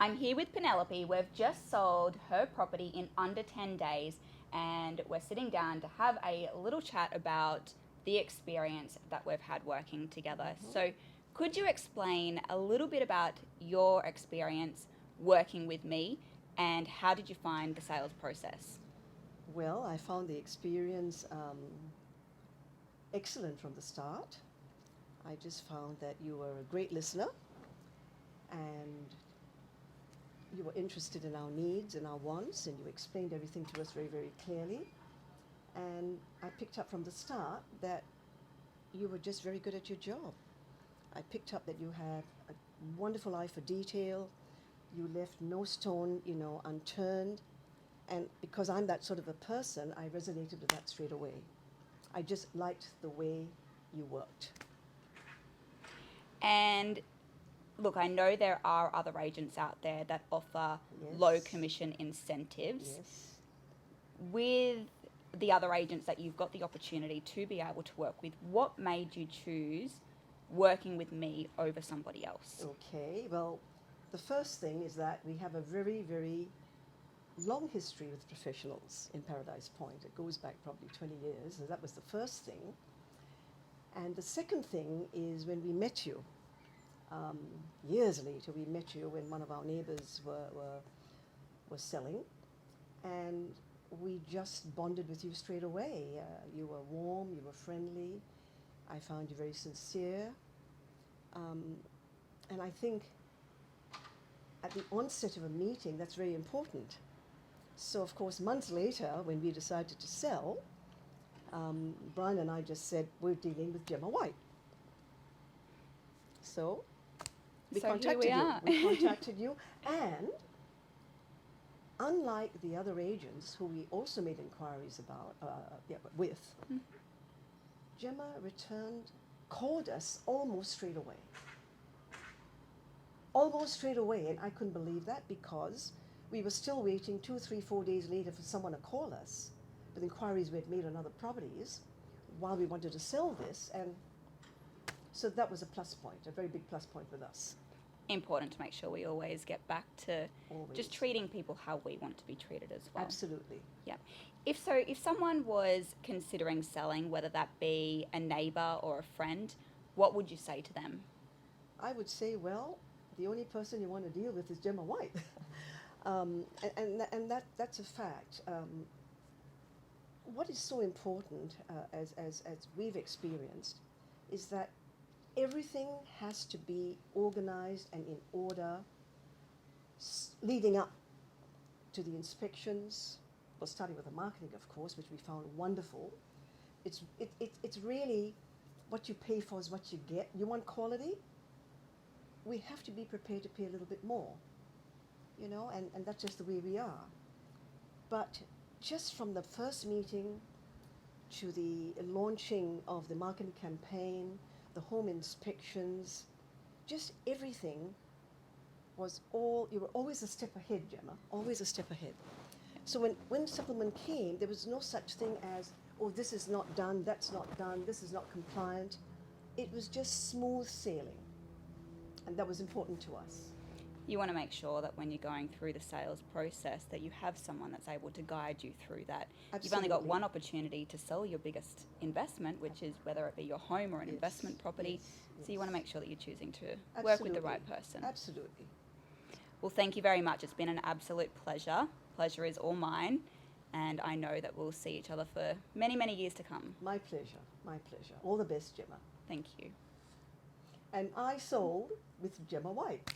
I'm here with Penelope. We've just sold her property in under 10 days and we're sitting down to have a little chat about the experience that we've had working together. So could you explain a little bit about your experience working with me and how did you find the sales process? Well, I found the experience excellent from the start. I just found that you were a great listener and you were interested in our needs and our wants, and you explained everything to us very, very clearly. And I picked up from the start that you were just very good at your job. I picked up that you had a wonderful eye for detail. You left no stone, unturned. And because I'm that sort of a person, I resonated with that straight away. I just liked the way you worked. And look, I know there are other agents out there that offer Yes. low commission incentives. Yes. With the other agents that you've got the opportunity to be able to work with, what made you choose working with me over somebody else? Okay, well, the first thing is that we have a very, very long history with professionals in Paradise Point. It goes back probably 20 years, so that was the first thing. And the second thing is when we met you, years later, we met you when one of our neighbors were selling, and we just bonded with you straight away. You were warm, you were friendly. I found you very sincere. And I think at the onset of a meeting, that's very important. So, of course, months later, when we decided to sell, Brian and I just said, we're dealing with Gemma White. So we contacted you. We contacted you, and unlike the other agents who we also made inquiries about with, Gemma called us almost straight away. Almost straight away, and I couldn't believe that because we were still waiting 2, 3, 4 days later for someone to call us with inquiries we had made on other properties while we wanted to sell this, and so that was a plus point, a very big plus point with us. Important to make sure we always get back to just treating people how we want to be treated as well. Absolutely. Yeah. If someone was considering selling, whether that be a neighbour or a friend, what would you say to them? I would say, well, the only person you want to deal with is Gemma White. And that's a fact. What is so important, as we've experienced, is that everything has to be organized and in order leading up to the inspections. Well, starting with the marketing, of course, which we found wonderful. It's really what you pay for is what you get. You want quality? We have to be prepared to pay a little bit more, and that's just the way we are. But just from the first meeting to the launching of the marketing campaign, the home inspections, just everything you were always a step ahead, Gemma, always a step ahead. So when supplement came, there was no such thing as, oh, this is not done, that's not done, this is not compliant. It was just smooth sailing, and that was important to us. You want to make sure that when you're going through the sales process that you have someone that's able to guide you through that. Absolutely. You've only got one opportunity to sell your biggest investment, which is whether it be your home or an investment property. Yes. So you want to make sure that you're choosing to work with the right person. Absolutely. Well, thank you very much. It's been an absolute pleasure. Pleasure is all mine. And I know that we'll see each other for many, many years to come. My pleasure. My pleasure. All the best, Gemma. Thank you. And I sold with Gemma White.